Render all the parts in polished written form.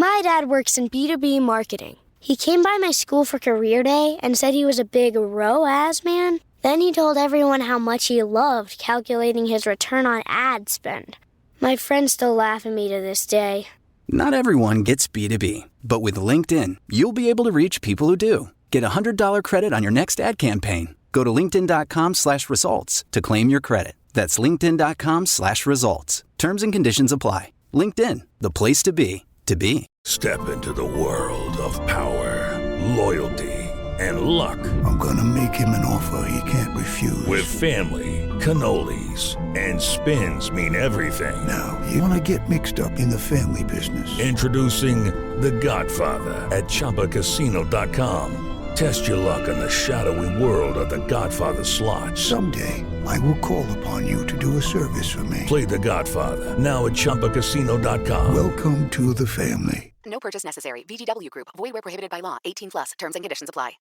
My dad works in B2B marketing. He came by my school for career day and said he was a big ROAS man. Then he told everyone how much he loved calculating his return on ad spend. My friends still laugh at me to this day. Not everyone gets B2B, but with LinkedIn, you'll be able to reach people who do. Get a $100 credit on your next ad campaign. Go to linkedin.com/results to claim your credit. That's linkedin.com/results. Terms and conditions apply. LinkedIn, the place to be, to be. Step into the world of power, loyalty, and luck. I'm gonna make him an offer he can't refuse. With family, cannolis, and spins mean everything. Now, you wanna get mixed up in the family business. Introducing The Godfather at ChumbaCasino.com. Test your luck in the shadowy world of The Godfather slot. Someday, I will call upon you to do a service for me. Play The Godfather, now at ChumbaCasino.com. Welcome to the family. No purchase necessary. VGW Group. Void where prohibited by law. 18 plus. Terms and conditions apply.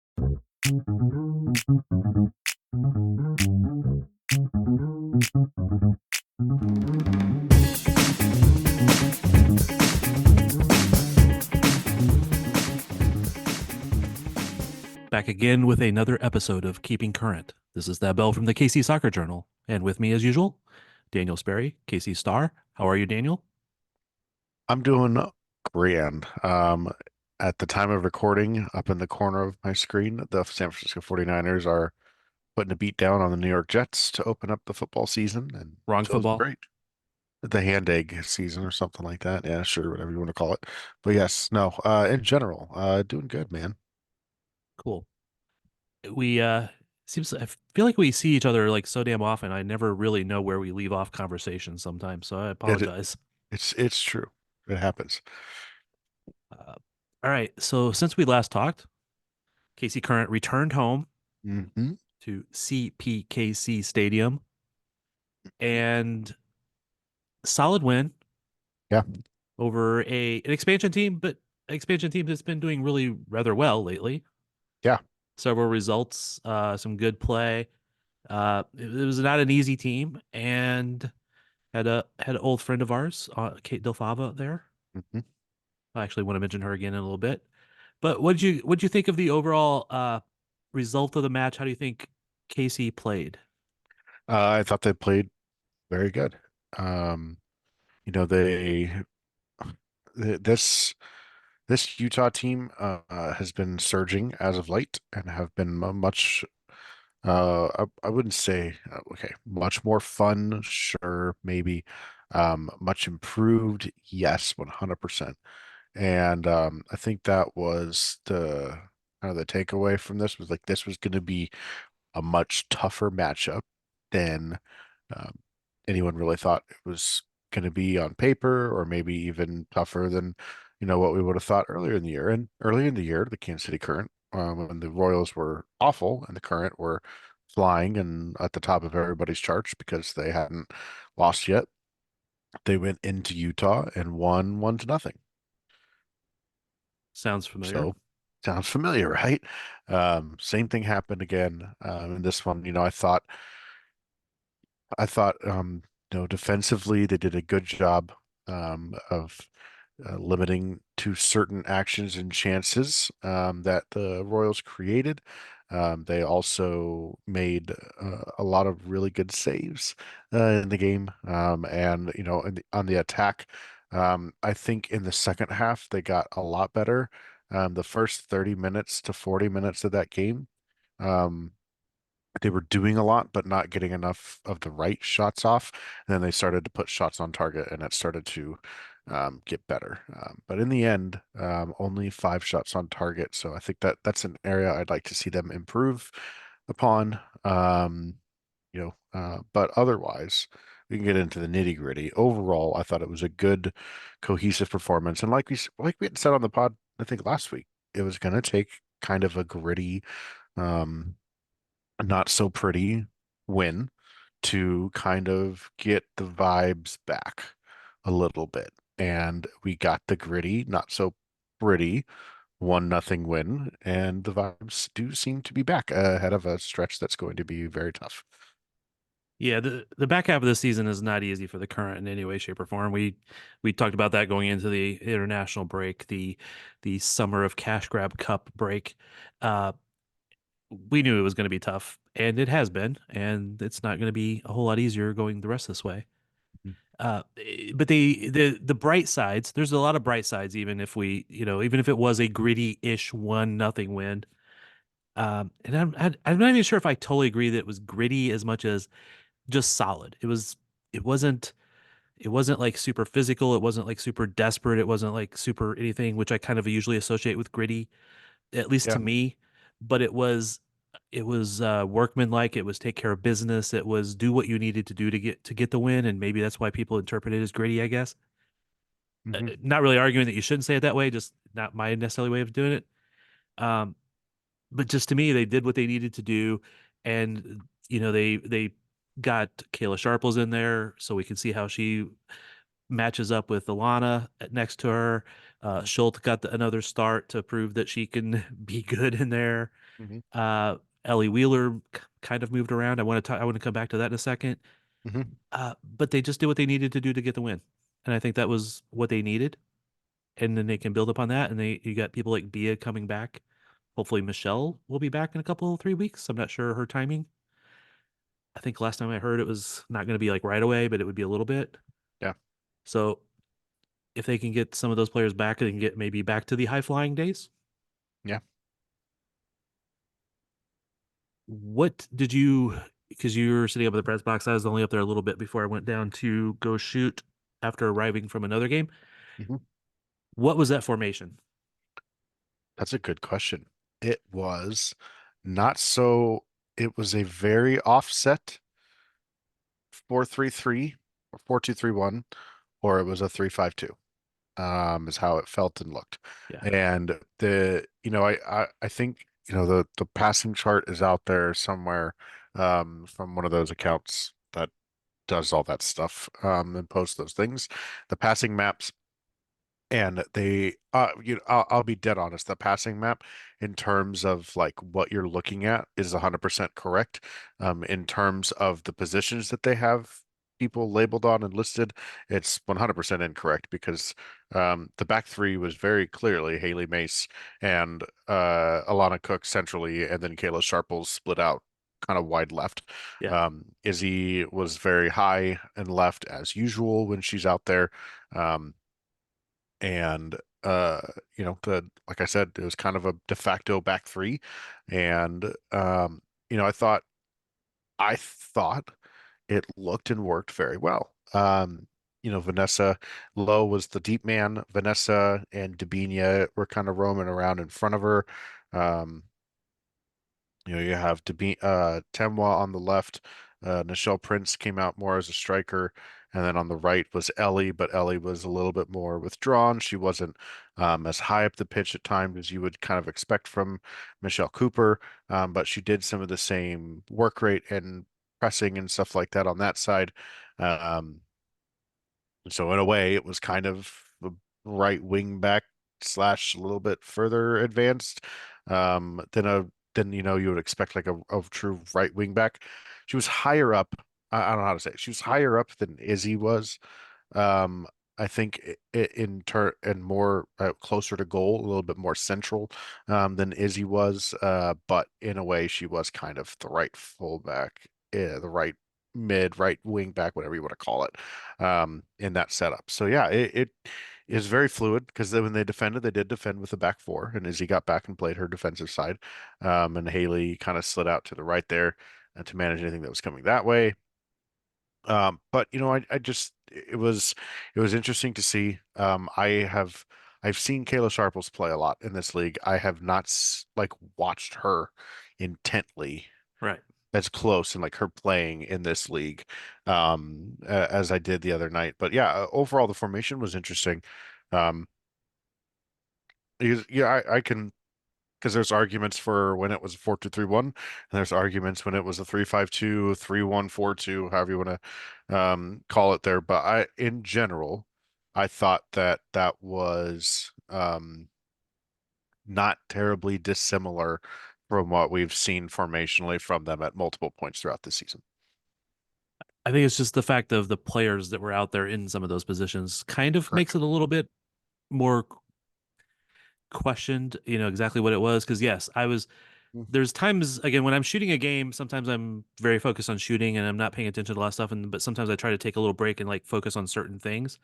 Back again with another episode of Keeping Current. This is Thad Bell from the KC Soccer Journal. And with me, as usual, Daniel Sperry, KC Star. How are you, Daniel? I'm doing grand. At the time of recording, up in the corner of my screen, the San Francisco 49ers are putting a beat down on the New York Jets to open up the football season. And Wrong so it's football. great. The hand egg season or something like that. Yeah, sure, whatever you want to call it. But yes, no, in general, doing good, man. Cool. We I feel like we see each other like so damn often. I never really know where we leave off conversations sometimes, so I apologize. It's true. It happens. All right. So since we last talked, KC Current returned home Mm-hmm. to CPKC Stadium, and solid win. Yeah. Over an expansion team, but an expansion team that's been doing really rather well lately. Yeah. Several results, some good play. It was not an easy team, and had an old friend of ours, Kate Delfava, there. Mm-hmm. I actually want to mention her again in a little bit. But what'd you think of the overall result of the match? How do you think KC played? I thought they played very good. You know, this Utah team has been surging as of late and have been much I wouldn't say okay, much more fun, sure, maybe much improved, yes, 100%. And I think that was the kind of the takeaway from this was like this was going to be a much tougher matchup than um, anyone really thought it was going to be on paper, or maybe even tougher than what we would have thought earlier in the year. And earlier in the year, the Kansas City Current, when the Royals were awful and the Current were flying and at the top of everybody's charts because they hadn't lost yet, they went into Utah and won 1-0. Sounds familiar. So sounds familiar, right? Same thing happened again in this one. I thought defensively they did a good job of limiting to certain actions and chances that the Royals created. They also made a lot of really good saves in the game, and on the attack. I think in the second half they got a lot better. The first 30 minutes to 40 minutes of that game, um, they were doing a lot, but not getting enough of the right shots off. And then they started to put shots on target, and it started to get better. But in the end, only 5 shots on target. So I think that's an area I'd like to see them improve upon. But otherwise, we can get into the nitty gritty. Overall, I thought it was a good, cohesive performance. And like we had said on the pod, I think last week, it was going to take kind of a gritty, um, not so pretty win to kind of get the vibes back a little bit. And we got the gritty, not so pretty 1-0 win, and the vibes do seem to be back ahead of a stretch that's going to be very tough. Yeah, the back half of the season is not easy for the current in any way, shape, or form. We talked about that going into the international break, the summer of cash grab cup break. Uh, we knew it was going to be tough, and it has been, and it's not going to be a whole lot easier going the rest of this way. But the bright sides, there's a lot of bright sides, even if even if it was a gritty-ish 1-0 win. And I'm not even sure if I totally agree that it was gritty as much as just solid. It wasn't it wasn't like super physical. It wasn't like super desperate. It wasn't like super anything, which I kind of usually associate with gritty, at least to Yeah. me. But it was workmanlike. It was take care of business. It was do what you needed to do to get the win, and maybe that's why people interpret it as gritty, I guess. Hmm. Not really arguing that you shouldn't say it that way, just not my necessarily way of doing it. Um, but just to me, they did what they needed to do, and they got Kayla Sharples in there so we can see how she matches up with Alana next to her. Schultz got another start to prove that she can be good in there. Hmm. Uh, Ellie Wheeler kind of moved around. I want to come back to that in a second. Hmm. But they just did what they needed to do to get the win, and I think that was what they needed. And then they can build upon that. And you got people like Bia coming back. Hopefully Michelle will be back in a couple 3 weeks. I'm not sure her timing. I think last time I heard it was not going to be like right away, but it would be a little bit. Yeah. So if they can get some of those players back, they can get maybe back to the high flying days. Yeah. What did you? Because you were sitting up at the press box, I was only up there a little bit before I went down to go shoot after arriving from another game. Hmm. What was that formation? That's a good question. It was not so, it was a very offset 4-3-3 or 4-2-3-1, or it was a 3-5-2. Is how it felt and looked. Yeah, And I think, the passing chart is out there somewhere, from one of those accounts that does all that stuff, and posts those things. The passing maps, and I'll be dead honest. The passing map, in terms of like what you're looking at, is 100% correct. In terms of the positions that they have people labeled on and listed, it's 100% incorrect because the back three was very clearly Haley Mace and Alana Cook centrally, and then Kayla Sharples split out kind of wide left. yeah, Izzy was very high and left as usual when she's out there. Um, and uh the like I said, it was kind of a de facto back three. And you know I thought I thought it looked and worked very well. Vanessa Lowe was the deep man. Vanessa and Dabinia were kind of roaming around in front of her. um you have Temwa on the left. Nichelle Prince came out more as a striker. And then on the right was Ellie, but Ellie was a little bit more withdrawn. She wasn't as high up the pitch at times as you would kind of expect from Michelle Cooper. But she did some of the same work rate and pressing and stuff like that on that side. Um, so in a way, it was kind of a right wing back slash a little bit further advanced, than you would expect, like a true right wing back. She was higher up. I don't know how to say it. She was higher up than Izzy was. Um, I think in turn and more closer to goal, a little bit more central than Izzy was. But in a way, she was kind of the right fullback, the right mid, right wing back, whatever you want to call it, in that setup. So yeah, it is very fluid because then when they defended, they did defend with the back four, and Izzy got back and played her defensive side, and Haley kind of slid out to the right there to manage anything that was coming that way. But I just it was interesting to see. I've seen Kayla Sharples play a lot in this league. I have not like watched her intently right. as close and like her playing in this league, as I did the other night. But yeah, overall the formation was interesting. Um, yeah, I can, because there's arguments for when it was a 4-2-3-1, and there's arguments when it was a 3-5-2, 3-1-4-2, however you want to call it there. But in general, I thought that that was not terribly dissimilar from what we've seen formationally from them at multiple points throughout the season. I think it's just the fact of the players that were out there in some of those positions kind of makes Correct. it a little bit more questioned, exactly what it was. Because yes, Mm. there's times again when I'm shooting a game, sometimes I'm very focused on shooting and I'm not paying attention to a lot of stuff. But sometimes I try to take a little break and like focus on certain things.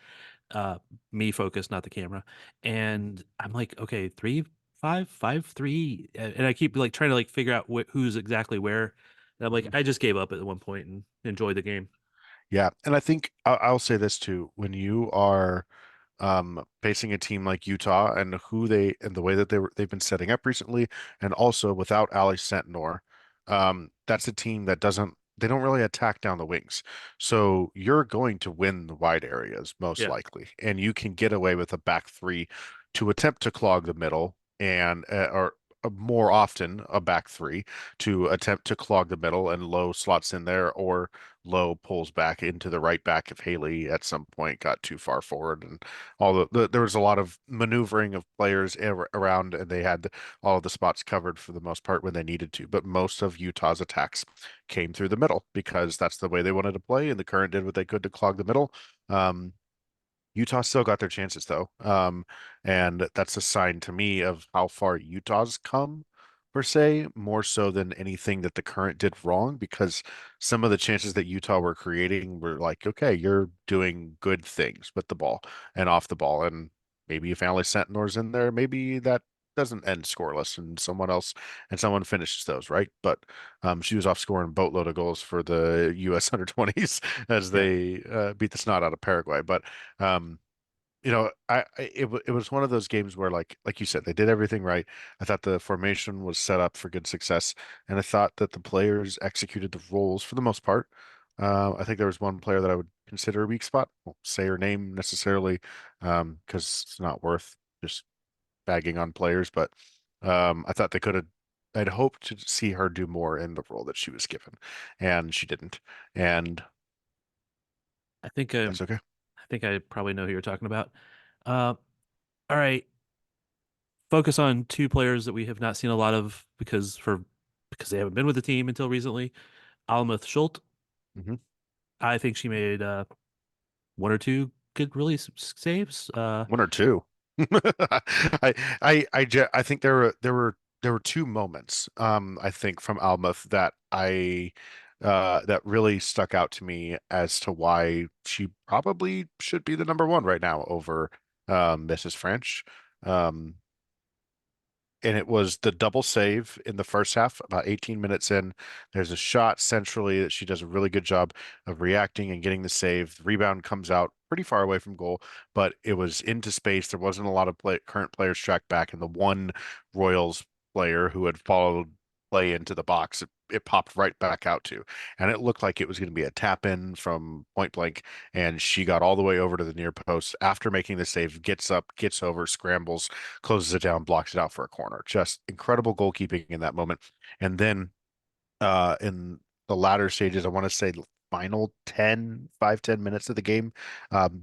Me focus, not the camera. And I'm like, okay, 3-5, 5-3, and I keep like trying to like figure out who's exactly where. And I'm like, Mhm. I just gave up at one point and enjoyed the game. Yeah, and I think I'll say this too: when you are facing a team like Utah and who they and the way that they've been setting up recently, and also without Ali Sentnor, that's a team that doesn't they don't really attack down the wings. So you're going to win the wide areas most Yeah. likely, and you can get away with a back three to attempt to clog the middle and or more often a back three to attempt to clog the middle and Low slots in there or Low pulls back into the right back if Haley at some point got too far forward and there was a lot of maneuvering of players around, and they had all of the spots covered for the most part when they needed to. But most of Utah's attacks came through the middle because that's the way they wanted to play, and the Current did what they could to clog the middle. Um, Utah still got their chances though. And that's a sign to me of how far Utah's come, per se, more so than anything that the Current did wrong, because some of the chances that Utah were creating were like, okay, you're doing good things with the ball and off the ball. And maybe if Ali Sentinor's in there, maybe that doesn't end scoreless and someone finishes those, right? But she was off scoring boatload of goals for the US under 20s as Yeah. they beat the snot out of Paraguay. But um, it was one of those games where like you said, they did everything right. I thought the formation was set up for good success, and I thought that the players executed the roles for the most part. I think there was one player that I would consider a weak spot. Won't say her name necessarily, because it's not worth just bagging on players, but I thought they could have. I'd hoped to see her do more in the role that she was given, and she didn't. And I think that's okay. I think I probably know who you're talking about. Uh, all right. Focus on two players that we have not seen a lot of because they haven't been with the team until recently. Almuth Schult. Hmm. I think she made one or two good really saves. One or two. I think there were two moments I think from Almuth that I that really stuck out to me as to why she probably should be the number one right now over Mrs. French. Um and it was the double save in the first half, about 18 minutes in. There's a shot centrally that she does a really good job of reacting and getting the save. The rebound comes out pretty far away from goal, but it was into space. There wasn't a lot of current players tracked back, and the one Royals player who had followed play into the box, it popped right back out to. And it looked like it was going to be a tap in from point blank. And she got all the way over to the near post after making the save, gets up, gets over, scrambles, closes it down, blocks it out for a corner. Just incredible goalkeeping in that moment. And then in the latter stages, I want to say final 5-10 minutes of the game,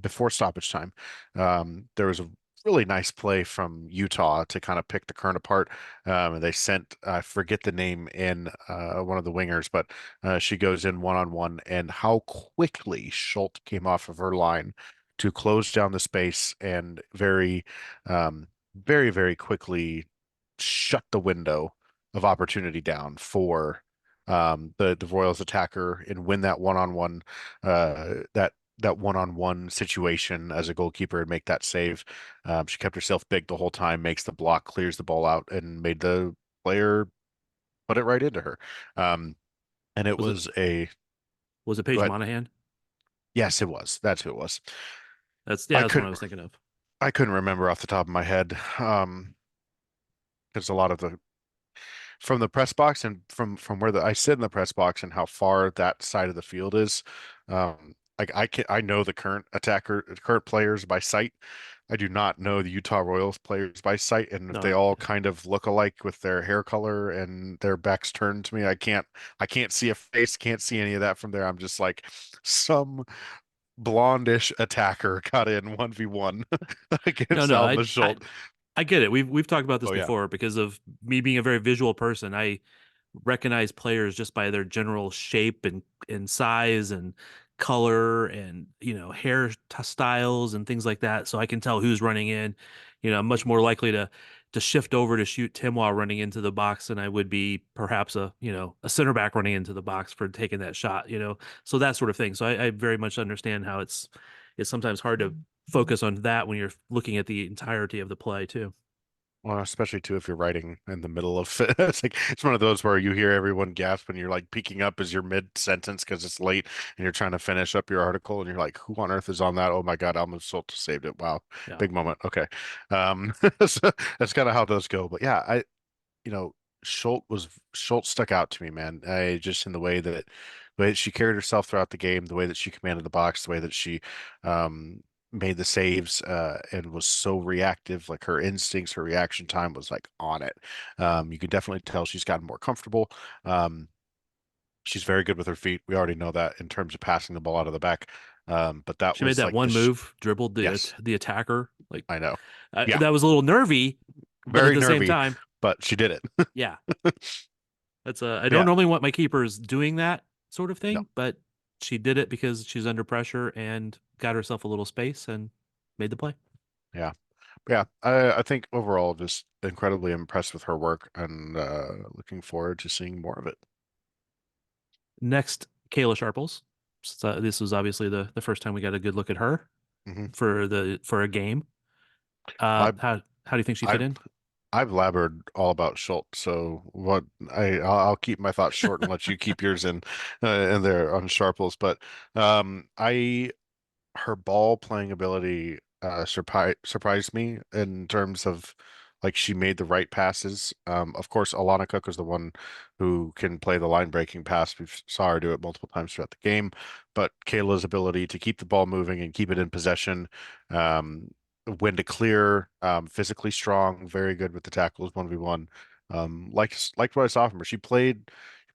before stoppage time, there was a really nice play from Utah to kind of pick the Current apart. And they sent, I forget the name in one of the wingers, but she goes in one-on-one, and how quickly Schultz came off of her line to close down the space and um, very, very quickly shut the window of opportunity down for the Royals attacker and win that one-on-one that one-on-one situation as a goalkeeper and make that save. She kept herself big the whole time, makes the block, clears the ball out, and made the player put it right into her. Um, and it Was it was a was it Go Paige ahead. Monahan? Yes, it was. That's who it was. Yeah, I that's what I couldn't was thinking of. I couldn't remember off the top of my head. Because a lot of the from the press box and from where I sit in the press box and how far that side of the field is. Like I know the current players by sight. I do not know the Utah Royals players by sight, and if they No, all kind of look alike with their hair color and their backs turned to me, I can't see a face, can't see any of that from there. I'm just like some blondish attacker got in 1v1 no, against no. Alma I Schultz. I get it. We've talked about this Oh yeah. before because of me being a very visual person. I recognize players just by their general shape and size and color and styles and things like that, so I can tell who's running in. I'm much more likely to shift over to shoot Tim while running into the box than I would be perhaps a center back running into the box for taking that shot. So that sort of thing. So I very much understand how it's sometimes hard to focus on that when you're looking at the entirety of the play too. Well, especially too if you're writing in the middle of it. It's like it's one of those where you hear everyone gasp and you're like peeking up as you're mid-sentence because it's late and you're trying to finish up your article and you're like, who on earth is on that? Oh my God, Almost Salt saved it. Wow. Yeah. Big moment. Okay. So that's kind of how those go. But yeah, you know, Schultz stuck out to me, man. I just in the way that she carried herself throughout the game, the way that she commanded the box, the way that she made the saves and was so reactive. Like her instincts, her reaction time was like on it. You can definitely tell she's gotten more comfortable. Um, she's very good with her feet. We already know that in terms of passing the ball out of the back. But that She made was that like one move, dribbled yes, the attacker. Like I know. Yeah, that was a little nervy, but at very the same nervy, time, but she did it. yeah, that's I don't Yeah, normally want my keepers doing that sort of no, thing, but she did it because she's under pressure and got herself a little space and made the play. yeah. Yeah, I think overall just incredibly impressed with her work and looking forward to seeing more of it. Next, Kayla Sharples. So this was obviously the first time we got a good look at her Hmm. for a game. I How do you think she fit I've in? I've labored all about Schultz, so I'll keep my thoughts short and let you keep yours in there on Sharples. But I her ball playing ability surprised me in terms of like she made the right passes. Of course, Alana Cook is the one who can play the line breaking pass. We saw her do it multiple times throughout the game, but Kayla's ability to keep the ball moving and keep it in possession, um, when to clear, physically strong, very good with the tackles 1v1. Liked what I saw from her. She played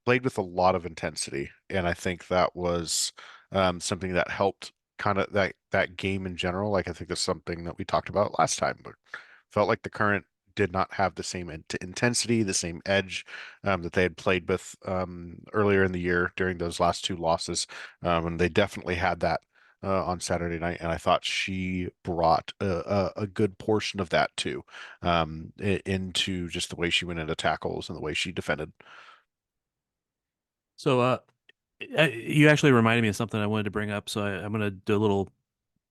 with a lot of intensity, and I think that was something that helped kind of that game in general. Like I think that's something that we talked about last time, but felt like the current did not have the same intensity, the same edge that they had played with earlier in the year during those last two losses, and they definitely had that. On Saturday night, and I thought she brought a good portion of that too, into just the way she went into tackles and the way she defended. So, you actually reminded me of something I wanted to bring up. So I'm going to do a little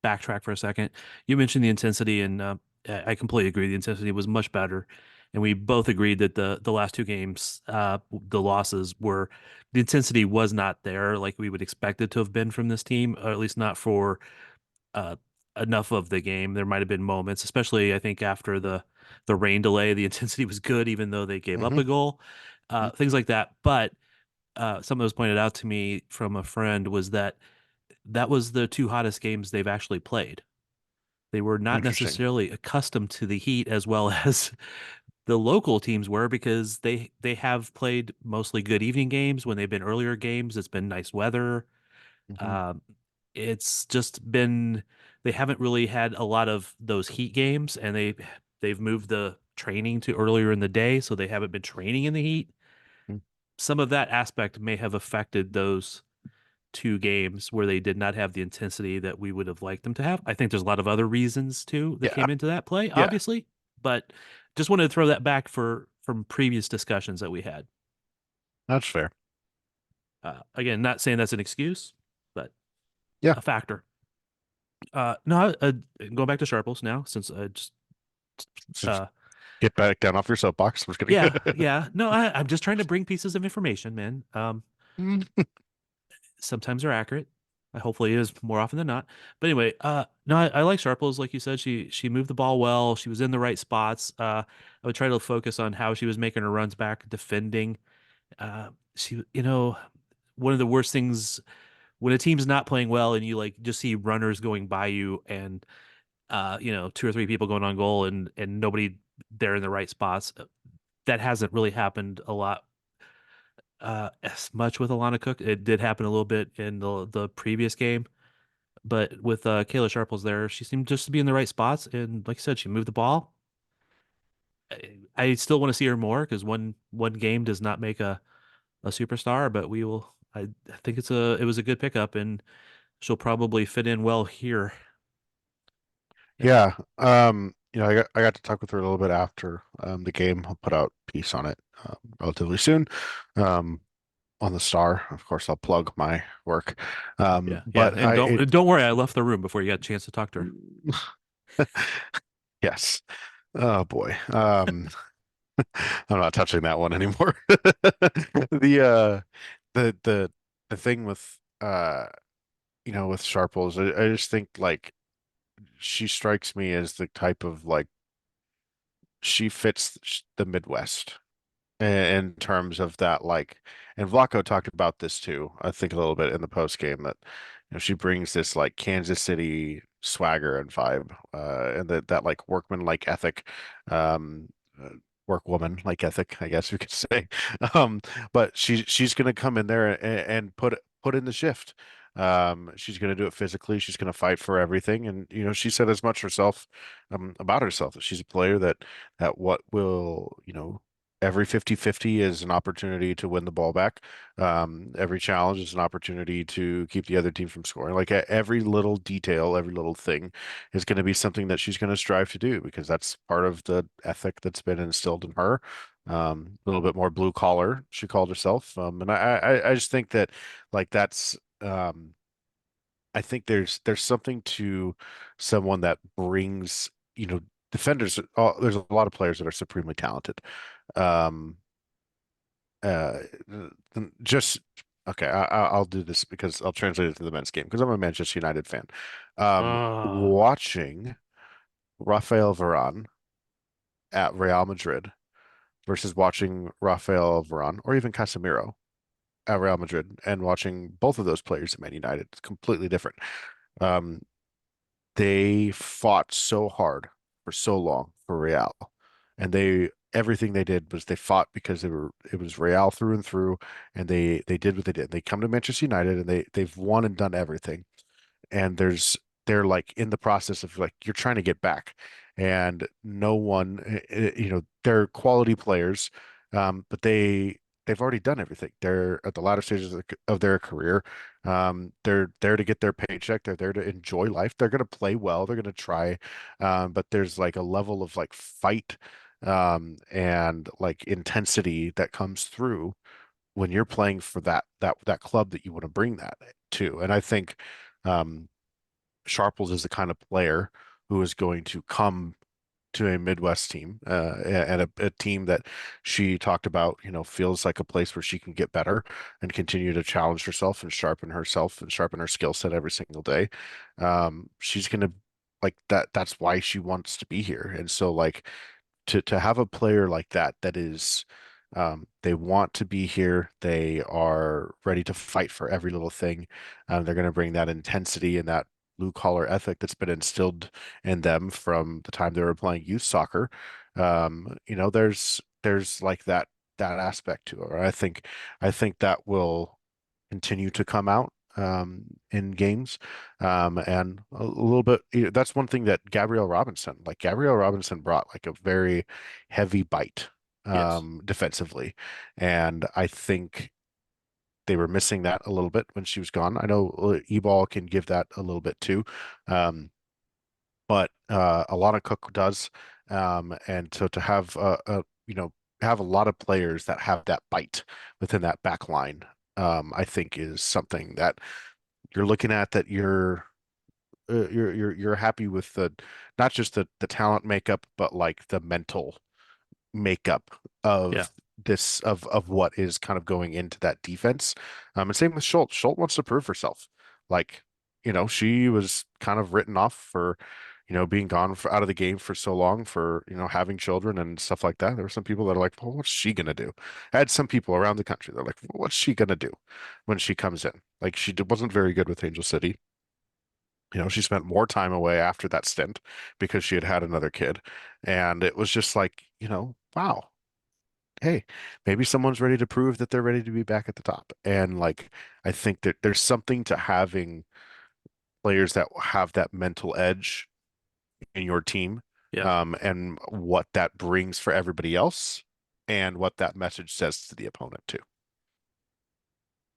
backtrack for a second. You mentioned the intensity, and I completely agree. The intensity was much better, and we both agreed that the last two games, the losses were the intensity was not there like we would expect it to have been from this team, or at least not for uh, enough of the game. There might have been moments, especially I think after the rain delay, the intensity was good, even though they gave up Hmm. a goal, things like that. But something that was pointed out to me from a friend was that that was the two hottest games they've actually played. They were not Interesting. necessarily accustomed to the heat as well as the local teams were because they have played mostly good evening games when they've been earlier games. It's been nice weather. Hmm. Um, it's just been they haven't really had a lot of those heat games, and they've moved the training to earlier in the day, so they haven't been training in the heat. Some of that aspect may have affected those two games where they did not have the intensity that we would have liked them to have. I think there's a lot of other reasons too that Yeah, came into that play, yeah, obviously, but just wanted to throw that back for from previous discussions that we had. that's fair. Again, not saying that's an excuse, but Yeah. a factor. No, going back to Sharples now, since I just Just uh, get back down off your soapbox. I'm just yeah, kidding. yeah, no, I'm just trying to bring pieces of information, man. Sometimes they're accurate. Hopefully it is more often than not. But anyway, no, I like Sharples. Like you said, she moved the ball well. She was in the right spots. I would try to focus on how she was making her runs back, defending. She, one of the worst things when a team's not playing well and you like just see runners going by you and two or three people going on goal and nobody there in the right spots. That hasn't really happened a lot as much with Alana Cook. It did happen a little bit in the previous game, but with Kayla Sharples there, she seemed just to be in the right spots. And like I said, she moved the ball. I still want to see her more because one game does not make a superstar, but we will. I think it was a good pickup, and she'll probably fit in well here. And Yeah. I got to talk with her a little bit after the game. I'll put out a piece on it relatively soon. Um, on the Star. Of course, I'll plug my work. yeah, yeah. But And don't worry, I left the room before you got a chance to talk to her. yes. Oh boy. I'm not touching that one anymore. The the the thing with with Sharples, I just think like she strikes me as the type of like she fits the Midwest in terms of that like and Vlaco talked about this too, I think a little bit in the post game that she brings this like Kansas City swagger and vibe and that like workman like ethic um uh, workwoman like ethic I guess we could say um but she's gonna come in there and put in the shift. She's gonna do it physically, she's gonna fight for everything, and she said as much herself about herself that she's a player that what will every 50-50 is an opportunity to win the ball back. Every challenge is an opportunity to keep the other team from scoring. Like every little detail, every little thing is going to be something that she's going to strive to do because that's part of the ethic that's been instilled in her. A little bit more blue collar, she called herself. And I just think that like that's I think there's something to someone that brings, defenders. There's a lot of players that are supremely talented. Um, uh, just okay. I'll do this because I'll translate it to the men's game because I'm a Manchester United fan. Ah, Watching Rafael Varane at Real Madrid versus watching Rafael Varane or even Casemiro at Real Madrid and watching both of those players at Man United, it's completely different. Um, they fought so hard for so long for Real, and they everything they did was they fought because it was Real through and through, and they did what they did. They come to Manchester United and they've won and done everything, and they're like in the process of like you're trying to get back, and no one, they're quality players, but they've already done everything. They're at the latter stages of their career. They're there to get their paycheck. They're there to enjoy life. They're going to play well. They're going to try, but there's like a level of like fight, and like intensity that comes through when you're playing for that club that you want to bring that to. And I think um, Sharples is the kind of player who is going to come to a Midwest team and a team that she talked about, feels like a place where she can get better and continue to challenge herself and sharpen her skill set every single day. She's gonna like that. That's why she wants to be here. And so like to have a player like that is they want to be here. They are ready to fight for every little thing. They're going to bring that intensity and that blue collar ethic that's been instilled in them from the time they were playing youth soccer. There's like that aspect to it. I think that will continue to come out in games. And a little bit, that's one thing that Gabrielle Robinson brought like a very heavy bite yes. defensively. And I think they were missing that a little bit when she was gone. I know Eball can give that a little bit too. Um, but Alana Cook does. And so to have have a lot of players that have that bite within that back line, I think is something that you're looking at that you're happy with the not just the talent makeup, but like the mental makeup Yeah. of this of what is kind of going into that defense. And same with Schultz. Schultz wants to prove herself. Like, she was kind of written off for, being gone out of the game for so long for, having children and stuff like that. There were some people that are like, well, what's she gonna do? I had some people around the country. They're like, well, what's she gonna do when she comes in? Like wasn't very good with Angel City. She spent more time away after that stint because she had had another kid. And it was just like, wow, hey, maybe someone's ready to prove that they're ready to be back at the top. And like, I think that there's something to having players that have that mental edge in your team, Yeah. and what that brings for everybody else and what that message says to the opponent too.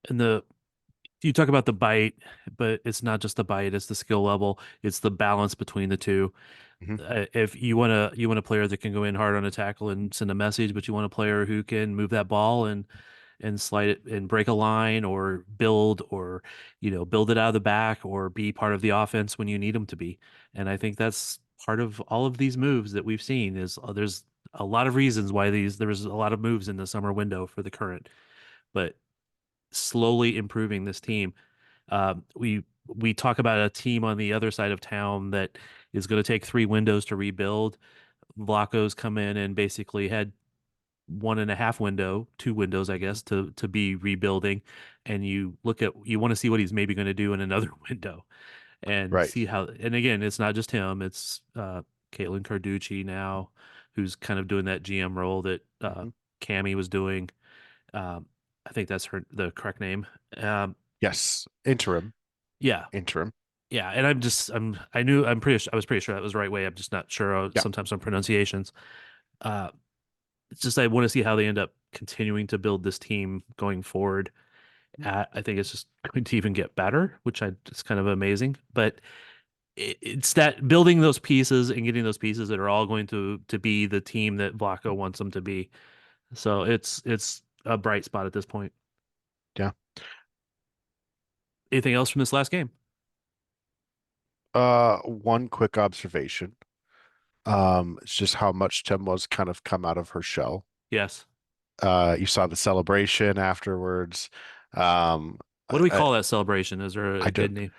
And the you talk about the bite, but it's not just the bite, it's the skill level, it's the balance between the two. Hmm. If you want a player that can go in hard on a tackle and send a message, but you want a player who can move that ball and slide it and break a line or build or build it out of the back or be part of the offense when you need them to be. And I think that's part of all of these moves that we've seen is there's a lot of reasons why there was a lot of moves in the summer window for the current, but slowly improving this team. We talk about a team on the other side of town that is going to take 3 windows to rebuild. Vlaco's come in and basically had 1.5 window, 2 windows, I guess, to be rebuilding. And you want to see what he's maybe going to do in another window and Right. see how. And again, it's not just him; it's Caitlin Carducci now, who's kind of doing that GM role that Hmm. Cammy was doing. Um, I think that's the correct name. Um, Yes. Interim. yeah, Interim. yeah, and I was pretty sure that was the right way. I'm just not sure Yeah. sometimes on pronunciations. Uh, it's just I want to see how they end up continuing to build this team going forward. I think it's just going to even get better, which it's kind of amazing. But it's that building those pieces and getting those pieces that are all going to be the team that Vlaco wants them to be. So it's a bright spot at this point. Yeah. Anything else from this last game? One quick observation. It's just how much Tim was kind of come out of her shell. Yes. You saw the celebration afterwards. Um, What do we I, call that celebration? Is there I a good don't, name?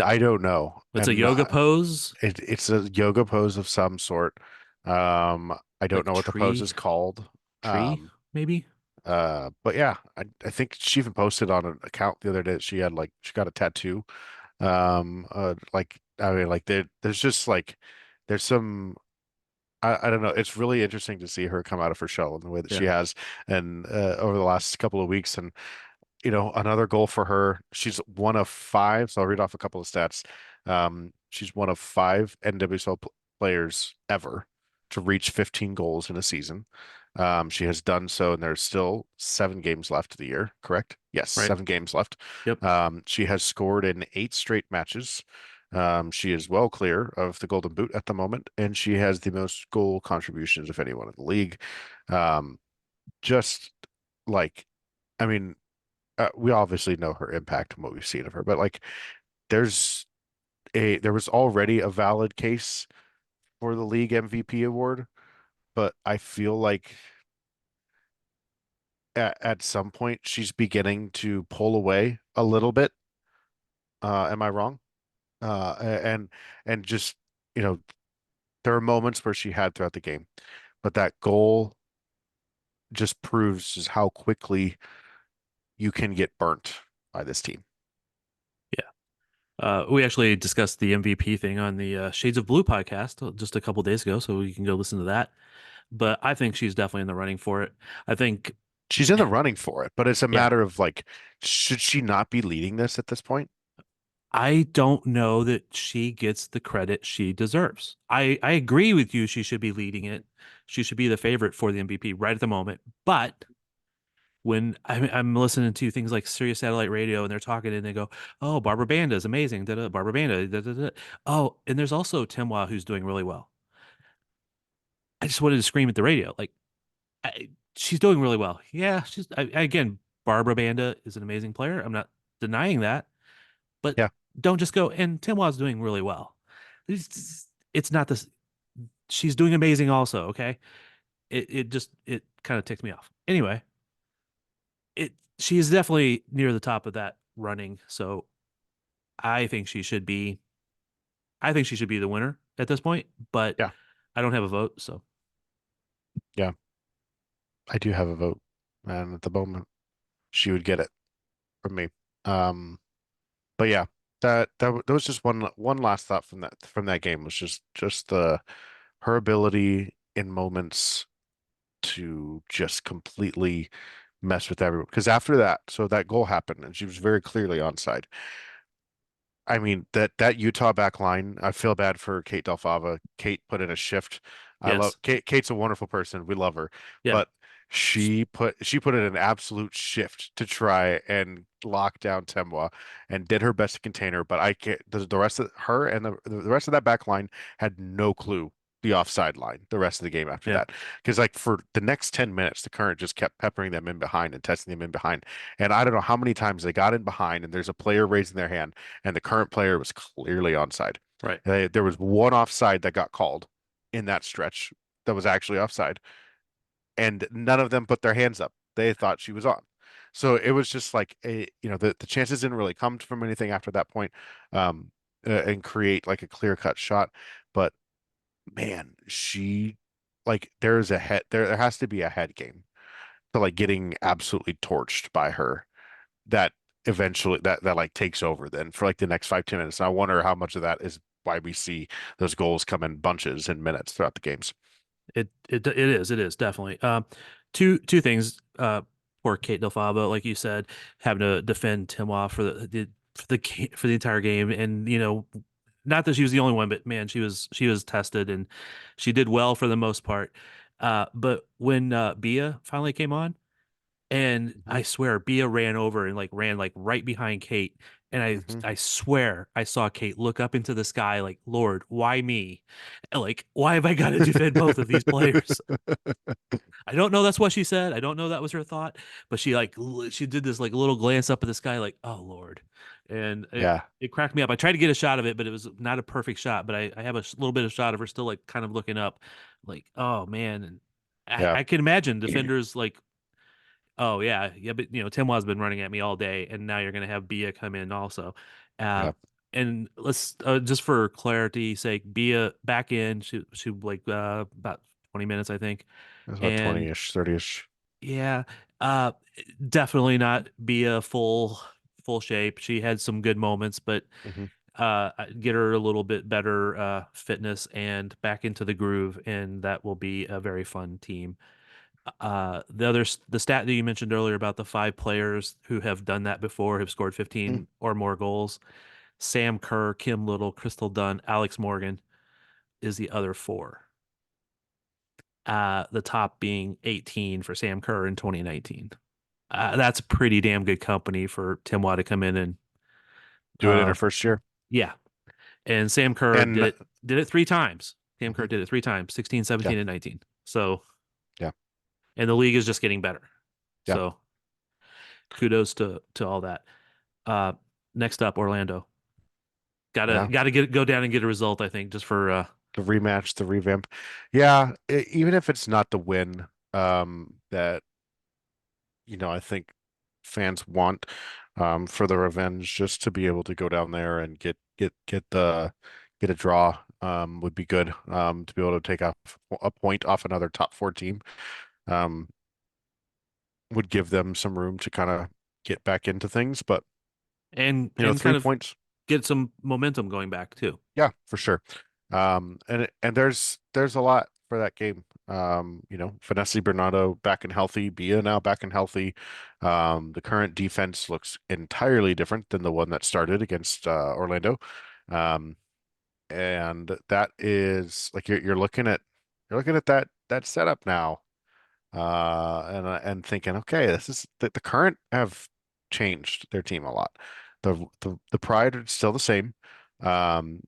I don't know, It's a and yoga pose, it's a yoga pose of some sort. I don't like know what the pose is called. tree, Um, maybe. but yeah, I think she even posted on an account the other day that she had like she got a tattoo. Like I mean, like there's just like there's some I don't know. It's really interesting to see her come out of her shell in the way that she Yeah. has, and over the last couple of weeks, and another goal for her. She's one of five. So I'll read off a couple of stats. She's one of five NWSL players ever to reach 15 goals in a season. She has done so, and there's still 7 games left of the year, correct? Yes, Right. 7 games left. Yep. She has scored in 8 straight matches. She is well clear of the Golden Boot at the moment, and she has the most goal contributions of anyone in the league. Um, just like, I mean, we obviously know her impact and what we've seen of her, but like there's there was already a valid case for the league MVP award, but I feel like at some point she's beginning to pull away a little bit. Am I wrong? And just you know there are moments where she had throughout the game, but that goal just proves just how quickly you can get burnt by this team. Yeah. We actually discussed the MVP thing on the Shades of Blue podcast just a couple days ago, so you can go listen to that. But I think she's definitely in the running for it. I think She's in the running for it, but it's a Yeah. matter of like, should she not be leading this at this point? I don't know that she gets the credit she deserves. I agree with you. She should be leading it. She should be the favorite for the MVP right at the moment. But when I'm listening to things like Sirius Satellite Radio and they're talking and they go, "Oh, Barbara Banda is amazing." Da, da, Barbara Banda. Da, da, da. Oh, and there's also Timwa who's doing really well. I just wanted to scream at the radio, like she's doing really well. Yeah, again, Barbara Banda is an amazing player. I'm not denying that, but Yeah, don't just go and Timwa's doing really well. It's not this. She's doing amazing also. Okay, it kind of ticks me off. Anyway, she is definitely near the top of that running. So I think she should be. I think she should be the winner at this point. But yeah, I don't have a vote, so yeah. I do have a vote, and at the moment, she would get it from me. Um, but yeah, that was just one last thought from that game was just the her ability in moments to just completely mess with everyone. Because after that, so that goal happened, and she was very clearly onside. I mean that Utah back line, I feel bad for Kate Delfava. Kate put in a shift. I love yes, Kate. Kate's a wonderful person. We love her. yeah, But She put in an absolute shift to try and lock down Temwa and did her best to contain her, but I can't the rest of her and the rest of that back line had no clue the offside line the rest of the game after Yeah. that. Because like for the next 10 minutes, the current just kept peppering them in behind and testing them in behind. And I don't know how many times they got in behind and there's a player raising their hand and the current player was clearly onside. Right. There was one offside that got called in that stretch that was actually offside and none of them put their hands up. They thought she was on. So it was just like the chances didn't really come from anything after that point, and create like a clear cut shot. But man, she like there has to be a head game to like getting absolutely torched by her that eventually that like takes over then for like the next 5-10 minutes. And I wonder how much of that is why we see those goals come in bunches in minutes throughout the games. It is definitely. Two things. Poor Kate Delfabo, like you said, having to defend Timoa for the entire game, and not that she was the only one, but man, she was tested and she did well for the most part. But when Bia finally came on, and Mhm. I swear Bia ran over and like ran like right behind Kate, and I Mhm. I swear I saw Kate look up into the sky like, Lord, why me? Like, why have I got to defend both of these players? I don't know that's what she said. I don't know that was her thought, but she did this like little glance up at the sky like, oh Lord. And it Yeah, it cracked me up. I tried to get a shot of it, but it was not a perfect shot. But I have a little bit of shot of her still like kind of looking up, like, oh man. And I, yeah, I can imagine defenders like, oh yeah, yeah, but Timo's been running at me all day, and now you're gonna have Bia come in also. Uh yeah. and let's just for clarity's sake, Bia back in. She like about 20 minutes, I think. It was about And 20-ish, 30-ish. yeah, uh definitely not be a full shape. She had some good moments, but Hmm. get her a little bit better fitness and back into the groove, and that will be a very fun team. The stat that you mentioned earlier about the five players who have done that before, have scored 15 or more goals. Sam Kerr, Kim Little, Crystal Dunn, Alex Morgan is the other four. The top being 18 for Sam Kerr in 2019. That's pretty damn good company for Tim Watt to come in and Do it in her uh, first year. yeah. And Sam Kerr did And it three times. Sam Kerr mhm, did it three times, 16, yeah, 17, and 19. So, yeah, and the league is just getting better. yeah, So kudos to all that. Uh, Next up, Orlando. Gotta yeah. gotta go down and get a result, I think, just for The rematch, the revamp. Yeah, even if it's not the win, that I think fans want, for the revenge, just to be able to go down there and get a draw, would be good. To be able to take a point off another top four team, um, would give them some room to kind of get back into things. But and three kind of points. get some momentum going back too. Yeah, for sure. And there's a lot for that game. Vanessa Bernardo back and healthy, Bia now back and healthy. The current defense looks entirely different than the one that started against Orlando. Um, and that is like you're looking at that setup now. And thinking, okay, this is the current have changed their team a lot. The pride is still the same. Um,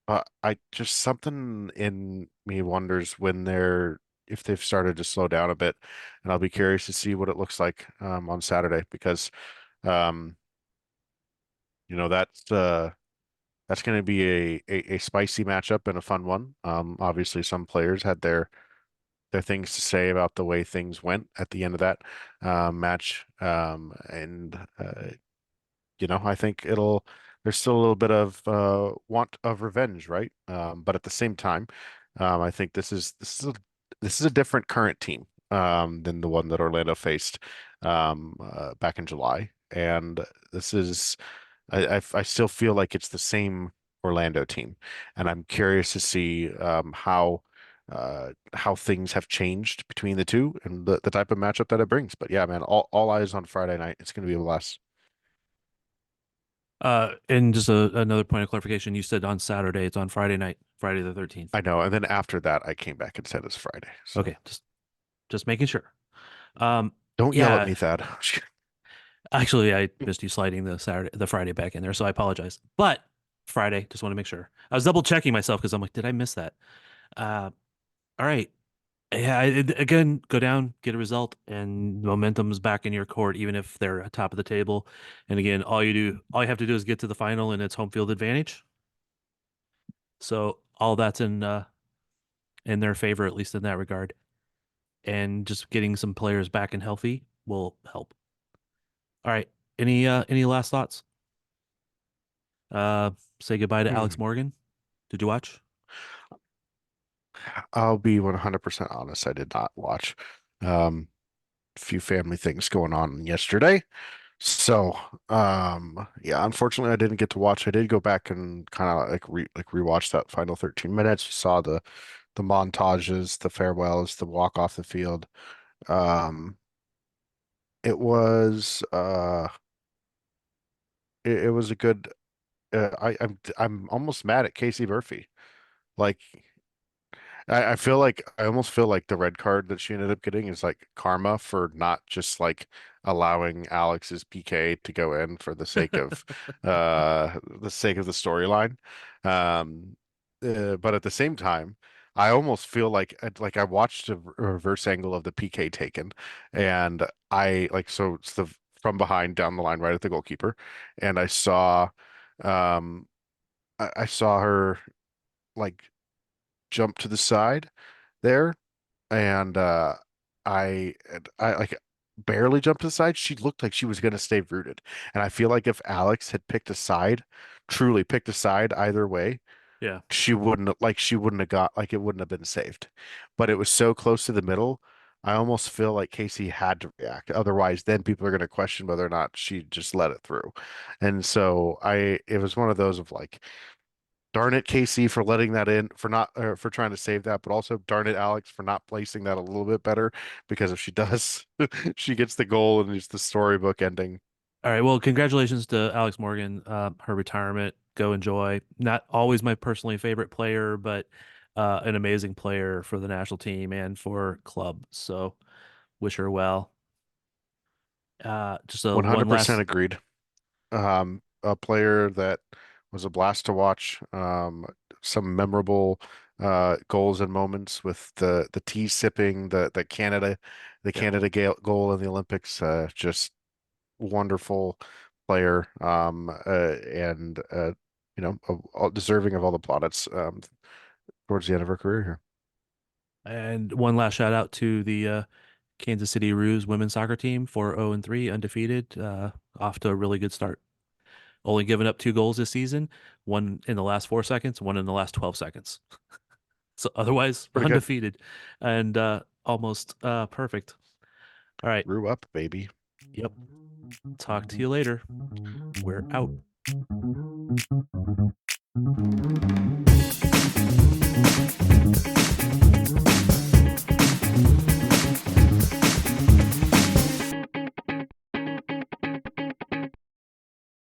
I just something in me wonders if they've started to slow down a bit, and I'll be curious to see what it looks like on Saturday because um, that's going to be a spicy matchup and a fun one. Obviously, some players had their things to say about the way things went at the end of that match, and I think there's still a little bit of want of revenge, right? But at the same time, I think this is a different current team than the one that Orlando faced back in July, and this is I still feel like it's the same Orlando team, and I'm curious to see how things have changed between the two and the type of matchup that it brings. But yeah, man, all eyes on Friday night. It's going to be a blast. And just another point of clarification, you said on Saturday, it's on Friday night, Friday the 13th. I know. And then after that, I came back and said it's Friday. So Okay, just making sure. Don't yell at Yeah, me, Thad. actually, I missed you sliding the Friday back in there, so I apologize. But Friday, just want to make sure. I was double checking myself because I'm like, did I miss that? All right. Yeah, again, go down, get a result, and momentum's back in your court, even if they're at top of the table. And again, all you have to do is get to the final, and it's home field advantage. So all that's in their favor, at least in that regard. And just getting some players back and healthy will help. All right. Any last thoughts? Uh, say goodbye to Hmm. Alex Morgan. Did you watch? I'll be 100% honest. I did not watch. Um, few family things going on yesterday. So, yeah, unfortunately I didn't get to watch. I did go back and kind of like rewatch that final 13 minutes. Saw the montages, the farewells, the walk off the field. Um, it was it was a good I'm almost mad at Casey Murphy. Like I feel like I almost feel like the red card that she ended up getting is like karma for not just like allowing Alex's PK to go in for the sake of the storyline. Um but at the same time, I almost feel like I watched a reverse angle of the PK taken and I like so it's the from behind down the line right at the goalkeeper and um I saw her like jump to the side there and I like barely jumped to the side. She looked like she was gonna stay rooted. And I feel like if Alex had picked a side, truly picked a side either way, Yeah. she wouldn't have got like it wouldn't have been saved. But it was so close to the middle. I almost feel like Casey had to react. Otherwise, then people are going to question whether or not she just let it through. And so it was one of those of like, darn it, Casey, for letting that in, for not, for trying to save that, but also darn it, Alex, for not placing that a little bit better. Because if she does, she gets the goal and it's the storybook ending. All right. Well, congratulations to Alex Morgan, her retirement. Go enjoy. Not always my personally favorite player, but an amazing player for the national team and for club. So wish her well. Just a one 100% last, agreed. A player that was a blast to watch. Some memorable goals and moments with the tea sipping, the yeah. Goal in the Olympics. Just wonderful player. And all deserving of all the plaudits towards the end of her career here. And one last shout out to the Kansas City Roos women's soccer team, 4-0-3, undefeated, off to a really good start. Only given up 2 goals this season, one in the last 4 seconds, one in the last 12 seconds. So otherwise Pretty good. undefeated and almost perfect. All right. Grew up, baby. Yep. Talk to you later. We're out.